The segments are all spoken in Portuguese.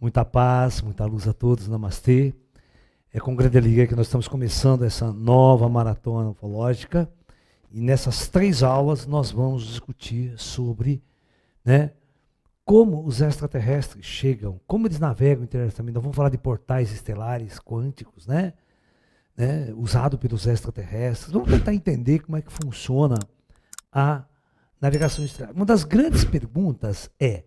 Muita paz, muita luz a todos, namastê. É com grande alegria que nós estamos começando essa nova maratona ufológica. E nessas 3 aulas nós vamos discutir sobre, né, como os extraterrestres chegam, como eles navegam internamente. Nós vamos falar de portais estelares quânticos, usado pelos extraterrestres. Vamos tentar entender como é que funciona a navegação estelar. Uma das grandes perguntas é: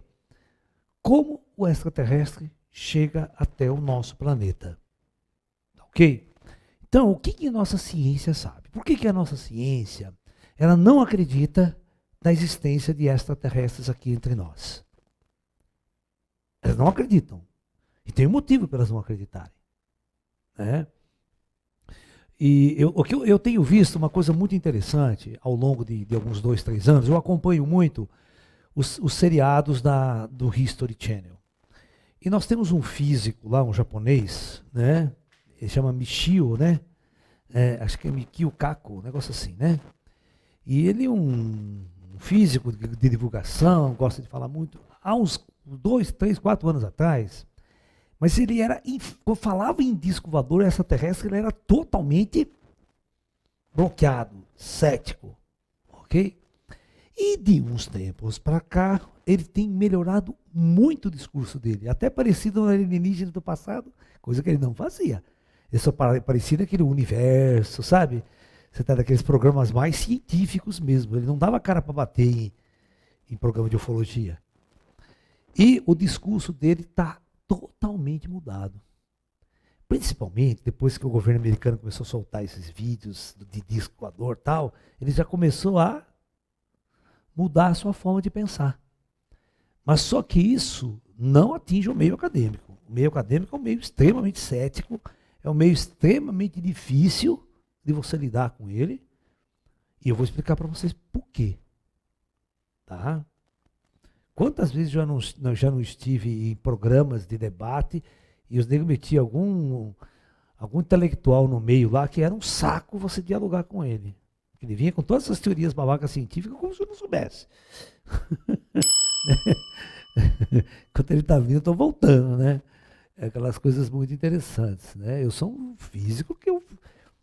como o extraterrestre chega até o nosso planeta? Ok? Então, o que a nossa ciência sabe? Por que a nossa ciência ela não acredita na existência de extraterrestres aqui entre nós? Elas não acreditam. E tem um motivo para elas não acreditarem. Né? E eu tenho visto uma coisa muito interessante ao longo de alguns 2, 3 anos. Eu acompanho muito os seriados do History Channel. E nós temos um físico lá, um japonês, né? Ele chama Michio, né? Acho que é Mikio Kaku, um negócio assim, né? E ele é um físico de divulgação, gosta de falar muito. Há uns 2, 3, 4 anos atrás, mas ele era, quando falava em disco voador extraterrestre, ele era totalmente bloqueado, cético, ok? E de uns tempos para cá, ele tem melhorado muito o discurso dele, até parecido no alienígena do passado, coisa que ele não fazia. Ele só parecia aquele universo, sabe? Você tá daqueles programas mais científicos mesmo. Ele não dava cara para bater em programa de ufologia. E o discurso dele está totalmente mudado. Principalmente depois que o governo americano começou a soltar esses vídeos de disco voador e tal, ele já começou a mudar a sua forma de pensar. Mas só que isso não atinge o meio acadêmico. O meio acadêmico é um meio extremamente cético, é um meio extremamente difícil de você lidar com ele. E eu vou explicar para vocês por quê. Tá? Quantas vezes eu já não estive em programas de debate e os negros metiam algum intelectual no meio lá que era um saco você dialogar com ele. Ele vinha com todas essas teorias babacas científicas como se eu não soubesse. Enquanto ele está vindo, eu estou voltando, né? Aquelas coisas muito interessantes, né? Eu sou um físico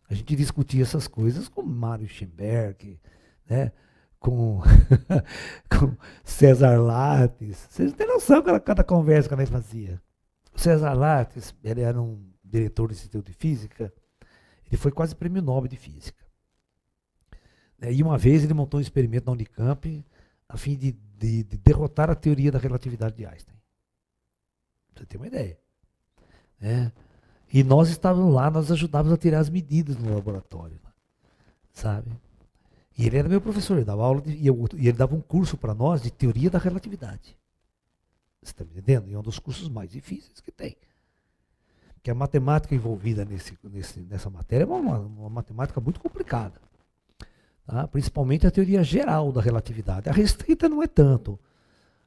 a gente discutia essas coisas com Mário Schemberg, né? com César Lattes. Vocês têm noção de cada conversa que a gente fazia. O César Lattes, ele era um diretor do Instituto de Física, ele foi quase prêmio Nobel de Física. E uma vez ele montou um experimento na Unicamp a fim de derrotar a teoria da relatividade de Einstein. Você tem uma ideia. Né? E nós estávamos lá, nós ajudávamos a tirar as medidas no laboratório. Sabe? E ele era meu professor, ele dava aula e ele dava um curso para nós de teoria da relatividade. Você está me entendendo? E é um dos cursos mais difíceis que tem. Porque a matemática envolvida nessa matéria é uma matemática muito complicada. Tá? Principalmente a teoria geral da relatividade. A restrita não é tanto.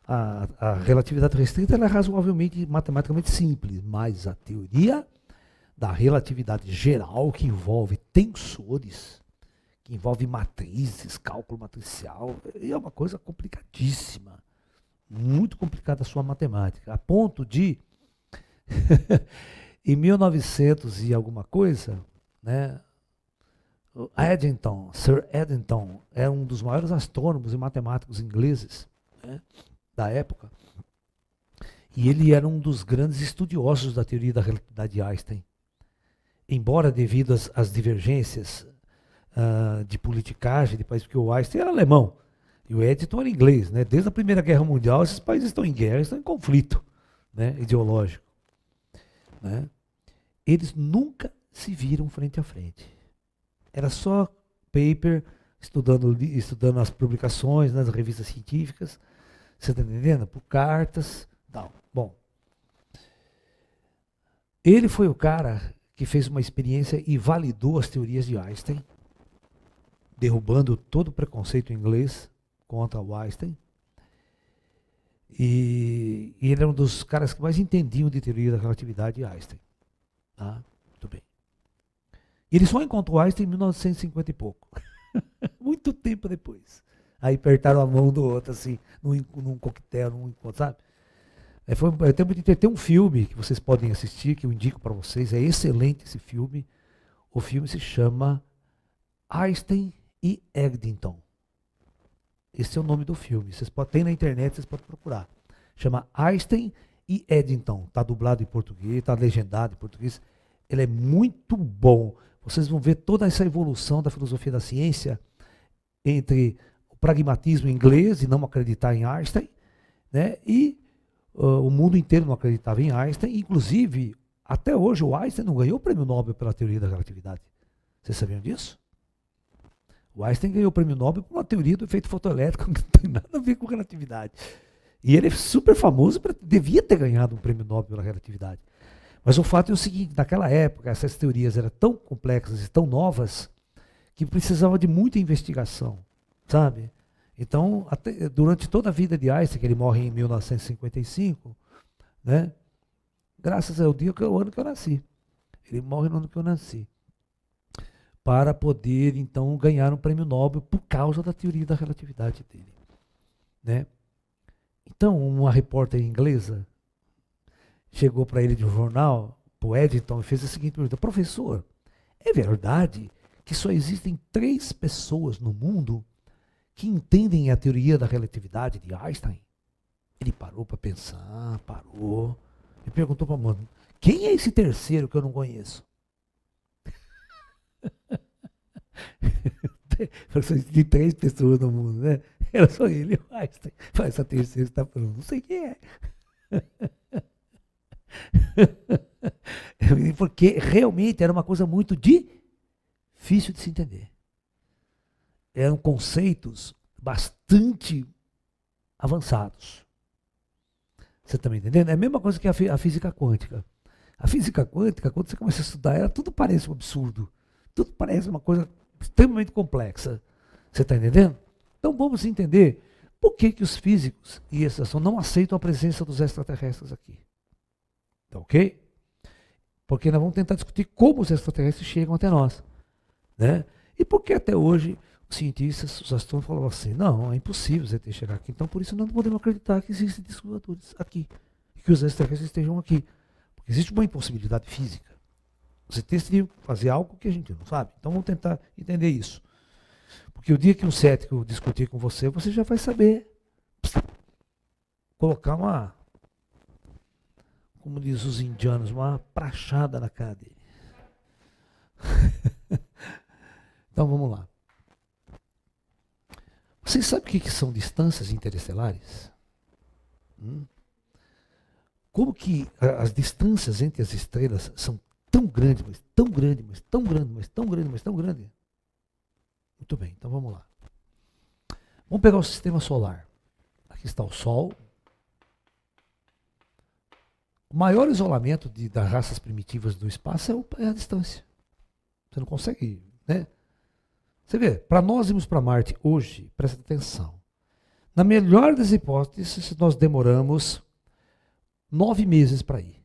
A relatividade restrita ela é razoavelmente matematicamente simples, mas a teoria da relatividade geral, que envolve tensores, que envolve matrizes, cálculo matricial, é uma coisa complicadíssima. Muito complicada a sua matemática. A ponto de, em 1900 e alguma coisa, né, Sir Eddington, é um dos maiores astrônomos e matemáticos ingleses, né, da época. E ele era um dos grandes estudiosos da teoria da relatividade de Einstein. Embora devido às divergências de politicagem de países, porque o Einstein era alemão e o Eddington era inglês, né? Desde a Primeira Guerra Mundial, esses países estão em guerra, estão em conflito, né, ideológico. Né? Eles nunca se viram frente a frente. Era só paper, estudando as publicações nas revistas científicas, você está entendendo? Por cartas, tal. Bom, ele foi o cara que fez uma experiência e validou as teorias de Einstein, derrubando todo o preconceito inglês contra o Einstein. E ele era um dos caras que mais entendiam de teoria da relatividade de Einstein. Tá? Muito bem. Ele só encontrou Einstein em 1950 e pouco. Muito tempo depois. Aí apertaram a mão do outro, assim, num coquetel, num encontro, sabe? Tem um filme que vocês podem assistir, que eu indico para vocês, é excelente esse filme. O filme se chama Einstein e Eddington. Esse é o nome do filme. Tem na internet, vocês podem procurar. Chama Einstein e Eddington. Está dublado em português, está legendado em português. Ele é muito bom. Vocês vão ver toda essa evolução da filosofia da ciência entre o pragmatismo inglês e não acreditar em Einstein, né? E o mundo inteiro não acreditava em Einstein. Inclusive, até hoje, o Einstein não ganhou o prêmio Nobel pela teoria da relatividade. Vocês sabiam disso? O Einstein ganhou o prêmio Nobel por uma teoria do efeito fotoelétrico que não tem nada a ver com relatividade. E ele é super famoso, devia ter ganhado um prêmio Nobel pela relatividade. Mas o fato é o seguinte, naquela época, essas teorias eram tão complexas e tão novas que precisava de muita investigação, sabe? Então, durante toda a vida de Einstein, que ele morre em 1955, né? Graças ao ano que eu nasci. Ele morre no ano que eu nasci. Para poder, então, ganhar um prêmio Nobel por causa da teoria da relatividade dele, né? Então, uma repórter inglesa chegou para ele de um jornal, para o Eddington, e fez a seguinte pergunta: professor, é verdade que só existem 3 pessoas no mundo que entendem a teoria da relatividade de Einstein? Ele parou para pensar, parou, e perguntou para a mãe: quem é esse terceiro que eu não conheço? De 3 pessoas no mundo, né? Era só ele e o Einstein. Faz essa terceira está falando, não sei quem é. Porque realmente era uma coisa muito difícil de se entender. Eram conceitos bastante avançados. Você está me entendendo? É a mesma coisa que a física quântica. A física quântica, quando você começa a estudar ela, tudo parece um absurdo. Tudo parece uma coisa extremamente complexa. Você está entendendo? Então vamos entender por que os físicos e a estação não aceitam a presença dos extraterrestres aqui. Tá ok? Porque nós vamos tentar discutir como os extraterrestres chegam até nós, né? E por que até hoje os cientistas, os astrônomos falavam assim: não, é impossível você ter chegar aqui. Então por isso nós não podemos acreditar que existem discos voadores aqui. E que os extraterrestres estejam aqui. Porque existe uma impossibilidade física. Você teria que fazer algo que a gente não sabe. Então vamos tentar entender isso. Porque o dia que um cético discutir com você, você já vai saber colocar uma, como diz os indianos, uma prachada na cara dele. Então vamos lá. Vocês sabem o que são distâncias interestelares? Como que as distâncias entre as estrelas são tão grandes, mas tão grandes, mas tão grandes, mas tão grandes, mas tão grandes? Muito bem, então vamos lá. Vamos pegar o sistema solar. Aqui está o Sol. O maior isolamento das raças primitivas do espaço é a distância. Você não consegue, né? Você vê, para nós irmos para Marte hoje, presta atenção. Na melhor das hipóteses, nós demoramos 9 meses para ir.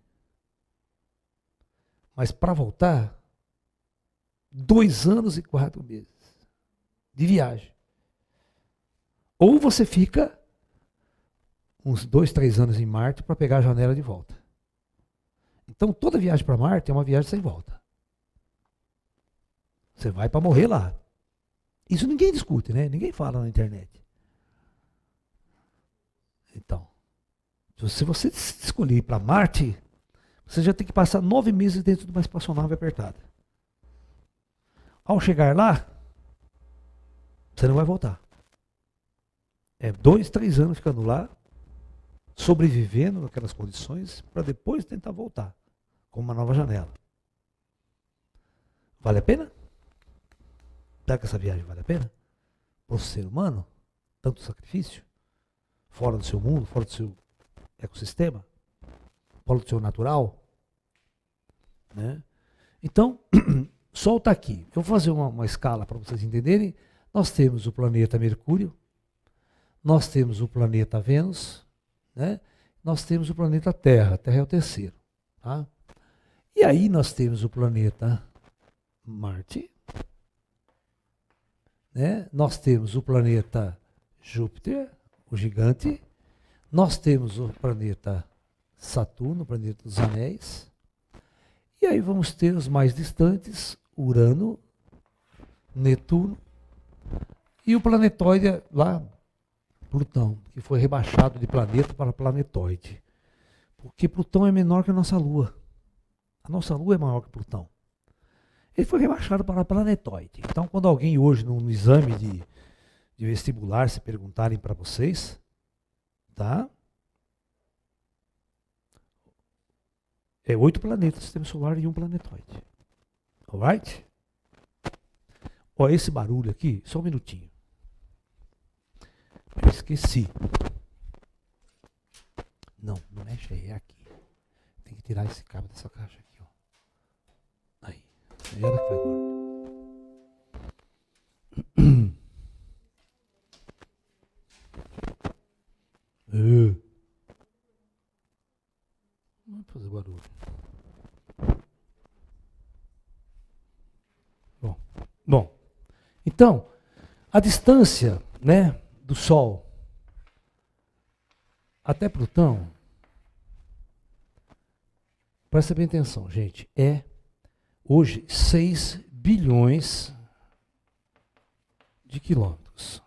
Mas para voltar, 2 anos e 4 meses de viagem. Ou você fica uns 2, 3 anos em Marte para pegar a janela de volta. Então toda viagem para Marte é uma viagem sem volta. Você vai para morrer lá. Isso ninguém discute, né? Ninguém fala na internet. Então, se você escolher ir para Marte, você já tem que passar 9 meses dentro de uma espaçonave apertada. Ao chegar lá, você não vai voltar. É 2, 3 anos ficando lá, sobrevivendo naquelas condições, para depois tentar voltar com uma nova janela. Vale a pena? Será que essa viagem vale a pena? Para o ser humano? Tanto sacrifício? Fora do seu mundo, fora do seu ecossistema? Fora do seu natural? Né? Então, Sol está aqui. Eu vou fazer uma escala para vocês entenderem. Nós temos o planeta Mercúrio, nós temos o planeta Vênus, né? Nós temos o planeta Terra. A Terra é o terceiro. Tá? E aí nós temos o planeta Marte, né? Nós temos o planeta Júpiter, o gigante. Nós temos o planeta Saturno, planeta dos anéis. E aí vamos ter os mais distantes, Urano, Netuno e o planetóide lá, Plutão, que foi rebaixado de planeta para planetóide. Porque Plutão é menor que a nossa Lua. A nossa Lua é maior que Plutão. Ele foi rebaixado para planetóide. Então, quando alguém hoje, no exame de vestibular, se perguntarem para vocês, tá? É 8 planetas do sistema solar e um planetóide. Alright? Ó, esse barulho aqui, só um minutinho. Eu esqueci. Não mexe aí, é aqui. Tem que tirar esse cabo dessa caixa aqui, ó. Aí. É ela que faz barulho. Não vai fazer barulho. Bom, então, a distância, né, do Sol até Plutão, presta bem atenção, gente, é hoje 6 bilhões de quilômetros.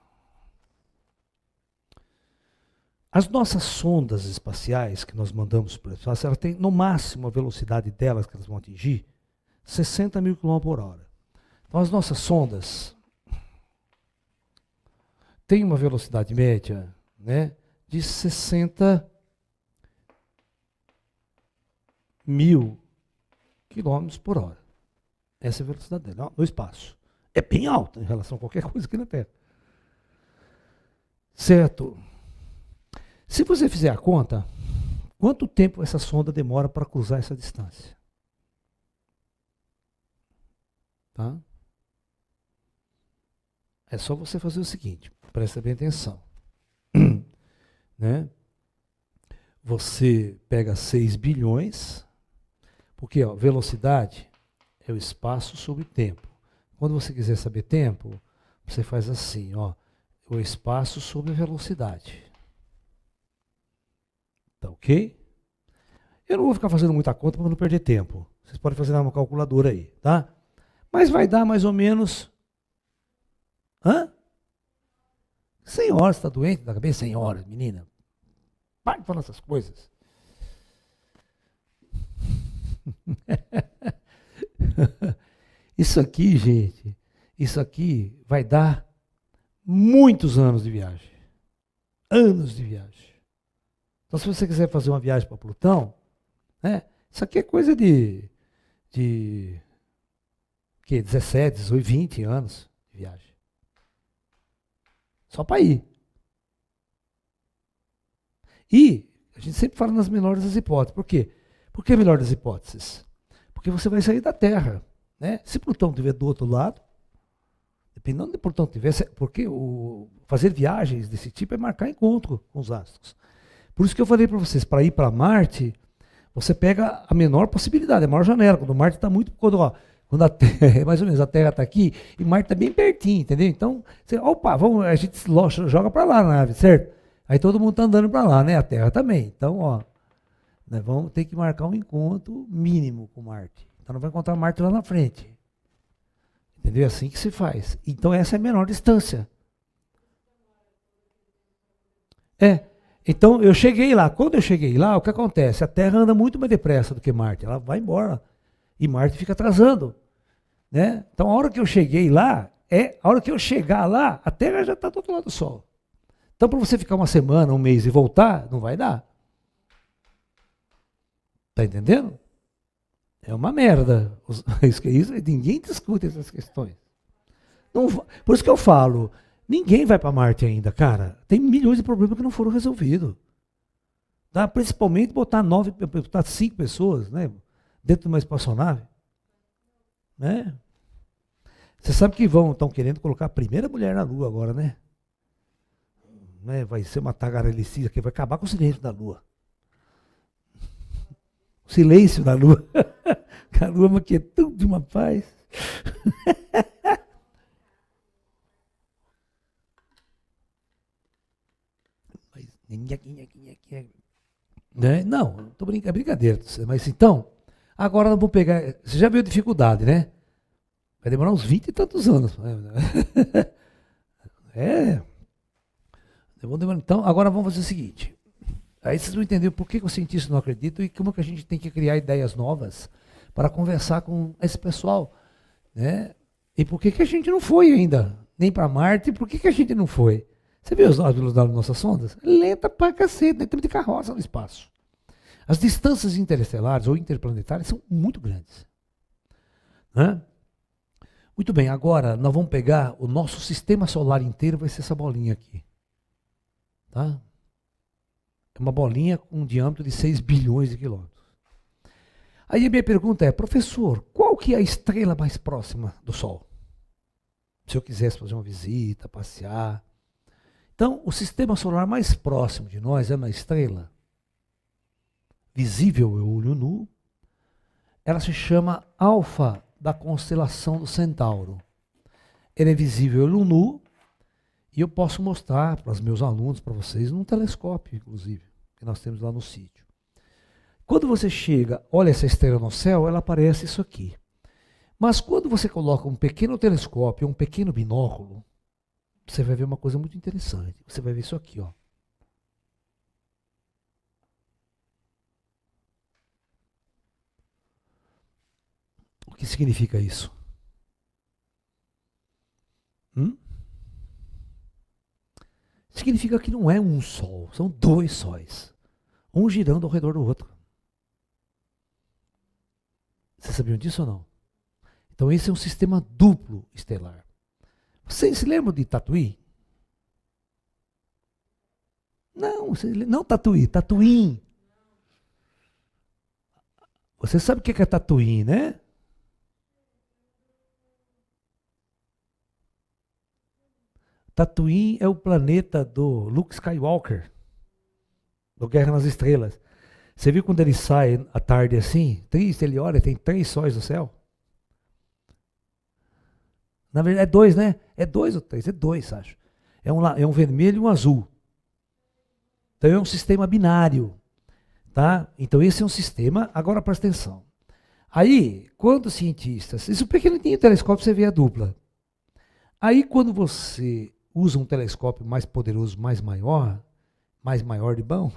As nossas sondas espaciais que nós mandamos para o espaço, elas têm no máximo a velocidade delas que elas vão atingir 60 mil quilômetros por hora. Então as nossas sondas têm uma velocidade média, né, de 60 mil quilômetros por hora. Essa é a velocidade dela, no espaço. É bem alta em relação a qualquer coisa aqui na Terra. Certo? Se você fizer a conta, quanto tempo essa sonda demora para cruzar essa distância? Tá? É só você fazer o seguinte, presta bem atenção. Né? Você pega 6 bilhões, porque ó, velocidade é o espaço sobre tempo. Quando você quiser saber tempo, você faz assim, ó, o espaço sobre a velocidade. Tá ok? Eu não vou ficar fazendo muita conta para não perder tempo. Vocês podem fazer uma calculadora aí, tá? Mas vai dar mais ou menos... Hã? Senhora, você está doente da cabeça? Senhora, menina. Para de falar essas coisas. Isso aqui, gente, isso aqui vai dar muitos anos de viagem. Anos de viagem. Então, se você quiser fazer uma viagem para Plutão, né, isso aqui é coisa de 17, 18, 20 anos de viagem. Só para ir. E a gente sempre fala nas menores das hipóteses. Por quê? Por que a melhor das hipóteses? Porque você vai sair da Terra. Né? Se Plutão estiver do outro lado, dependendo de Plutão estiver, porque fazer viagens desse tipo é marcar encontro com os astros. Por isso que eu falei para vocês, para ir para Marte, você pega a menor possibilidade, a maior janela. Quando Marte está muito... Quando a Terra, mais ou menos, a Terra está aqui e Marte está bem pertinho, entendeu? Então, opa, a gente joga para lá na nave, certo? Aí todo mundo está andando para lá, né? A Terra também. Então, ó, nós vamos ter que marcar um encontro mínimo com Marte. Então não vai encontrar Marte lá na frente. Entendeu? É assim que se faz. Então essa é a menor distância. Então eu cheguei lá. Quando eu cheguei lá, o que acontece? A Terra anda muito mais depressa do que Marte. Ela vai embora. E Marte fica atrasando. Né? Então a hora que eu cheguei lá, a hora que eu chegar lá, a Terra já está do outro lado do Sol. Então para você ficar uma semana, um mês e voltar, não vai dar. Tá entendendo? É uma merda. Isso, ninguém discute essas questões. Não, por isso que eu falo, ninguém vai para Marte ainda, cara. Tem milhões de problemas que não foram resolvidos. Tá? Principalmente botar 5 pessoas, né, dentro de uma espaçonave. Né? Você sabe que estão querendo colocar a primeira mulher na Lua agora, né? Vai ser uma tagarelice que vai acabar com o silêncio da Lua. O silêncio da Lua. A Lua é uma quietude de uma paz. Né? Não, tô é brincadeira. Mas então, agora nós vamos pegar. Você já viu a dificuldade, né? Vai demorar uns 20 e tantos anos. É. Então, agora vamos fazer o seguinte. Aí vocês vão entender por que os cientistas não acreditam e como que a gente tem que criar ideias novas para conversar com esse pessoal. Né? E por que, que a gente não foi ainda? Nem para Marte, por que, que a gente não foi? Você viu a velocidade das nossas sondas? Lenta pra cacete, né? Temos de carroça no espaço. As distâncias interestelares ou interplanetárias são muito grandes. Né? Muito bem, agora nós vamos pegar o nosso sistema solar inteiro, vai ser essa bolinha aqui. Tá? É uma bolinha com um diâmetro de 6 bilhões de quilômetros. Aí a minha pergunta é, professor, qual que é a estrela mais próxima do Sol? Se eu quisesse fazer uma visita, passear. Então, o sistema solar mais próximo de nós é uma estrela visível ao olho nu. Ela se chama Alfa da constelação do Centauro. Ela é visível ao olho nu e eu posso mostrar para os meus alunos, para vocês, num telescópio, inclusive, que nós temos lá no sítio. Quando você chega, olha essa estrela no céu, ela aparece isso aqui. Mas quando você coloca um pequeno telescópio, um pequeno binóculo, você vai ver uma coisa muito interessante. Você vai ver isso aqui, ó. O que significa isso? Significa que não é um sol, são dois sóis. Um girando ao redor do outro. Vocês sabiam disso ou não? Então esse é um sistema duplo estelar. Vocês se lembram de Tatuí? Não Tatuí, Tatooine. Você sabe o que é Tatooine, né? Tatooine é o planeta do Luke Skywalker, do Guerra nas Estrelas. Você viu quando ele sai à tarde assim, triste, ele olha, tem 3 sóis no céu? Na verdade é 2, né? É 2 ou 3? É 2, acho. É um vermelho e um azul. Então é um sistema binário. Tá? Então esse é um sistema, agora presta atenção. Aí, quando os cientistas, isso pequenininho telescópio você vê a dupla. Aí quando você usa um telescópio mais poderoso, mais maior de bom,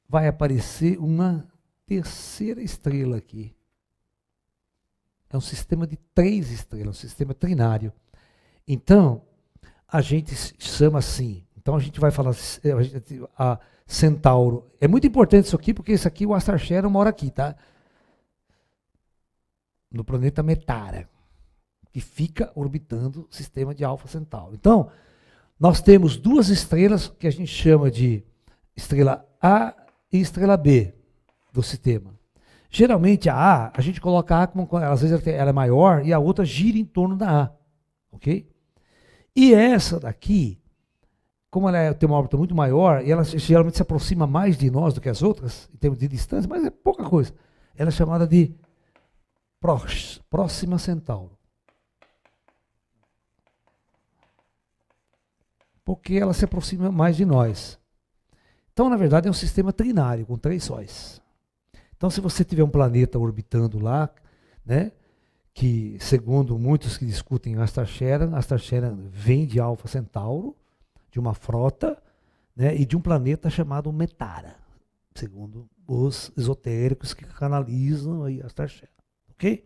vai aparecer uma terceira estrela aqui. É um sistema de 3 estrelas, um sistema trinário. Então, a gente chama assim. Então a gente vai falar a Centauro. É muito importante isso aqui, porque isso aqui, o Astar Sharon mora aqui, tá? No planeta Metara, que fica orbitando o sistema de Alfa Centauro. Então, nós temos 2 estrelas que a gente chama de estrela A e estrela B do sistema. Geralmente a gente coloca a como, às vezes ela é maior e a outra gira em torno da A, ok? E essa daqui, como ela tem uma órbita muito maior, e ela geralmente se aproxima mais de nós do que as outras, em termos de distância, mas é pouca coisa. Ela é chamada de Próxima Centauro. Porque ela se aproxima mais de nós. Então, na verdade, é um sistema trinário, com 3 sóis. Então, se você tiver um planeta orbitando lá, né, que, segundo muitos que discutem Astar Sharon vem de Alfa Centauro, de uma frota, né, e de um planeta chamado Metara, segundo os esotéricos que canalizam aí Astar Sharon. Ok?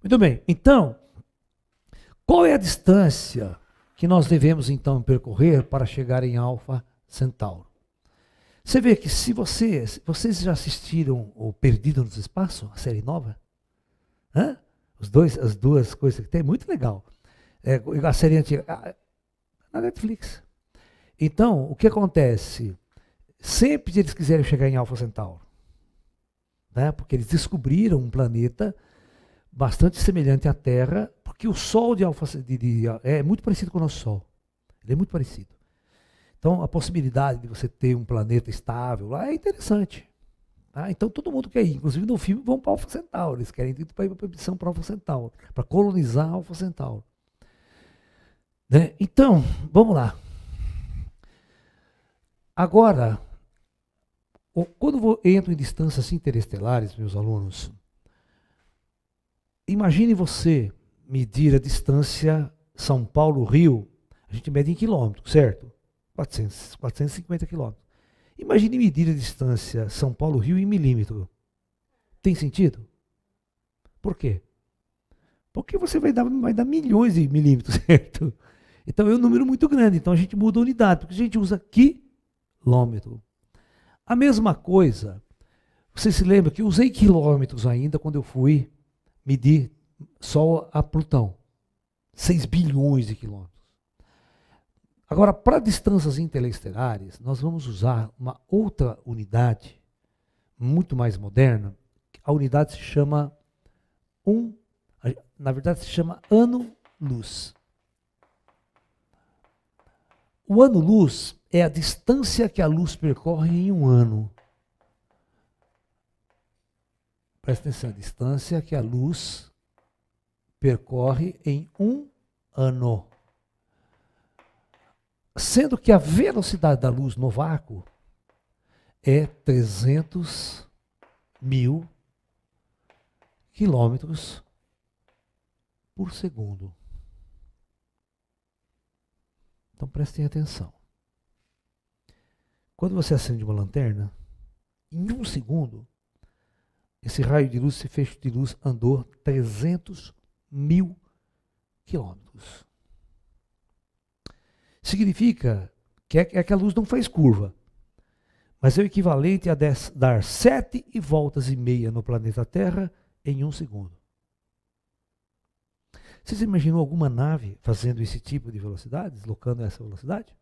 Muito bem. Então, qual é a distância que nós devemos então percorrer para chegar em Alfa Centauro? Você vê que se vocês já assistiram o Perdido no Espaço, a série nova? Hã? As duas coisas que tem, muito legal. A série antiga, na Netflix. Então, o que acontece? Sempre eles quiserem chegar em Alfa Centauro, né? Porque eles descobriram um planeta bastante semelhante à Terra, porque o Sol de Alfa é muito parecido com o nosso Sol. Ele é muito parecido. Então, a possibilidade de você ter um planeta estável lá é interessante. Tá? Então, todo mundo quer ir. Inclusive, no filme, vão para Alfa Centauro. Eles querem ir para a missão para Alfa Centauro, para colonizar Alfa Centauro. Né? Então, vamos lá. Agora, Quando eu entro em distâncias interestelares, meus alunos, imagine você medir a distância São Paulo-Rio, a gente mede em quilômetros, certo? 450 quilômetros. Imagine medir a distância São Paulo-Rio em milímetro. Tem sentido? Por quê? Porque você vai dar milhões de milímetros, certo? Então é um número muito grande, então a gente muda a unidade, porque a gente usa quilômetro. A mesma coisa, você se lembra que eu usei quilômetros ainda quando eu fui medir Sol a Plutão. 6 bilhões de quilômetros. Agora, para distâncias interestelares, nós vamos usar uma outra unidade, muito mais moderna. A unidade se chama na verdade se chama ano-luz. O ano-luz é a distância que a luz percorre em um ano. Presta atenção, a distância que a luz percorre em um ano. Sendo que a velocidade da luz no vácuo é 300 mil quilômetros por segundo. Então prestem atenção. Quando você acende uma lanterna, em um segundo, esse raio de luz, esse feixe de luz andou 300 mil quilômetros. Significa que a luz não faz curva, mas é o equivalente a dar 7 voltas e meia no planeta Terra em um segundo. Vocês imaginam alguma nave fazendo esse tipo de velocidade, deslocando essa velocidade?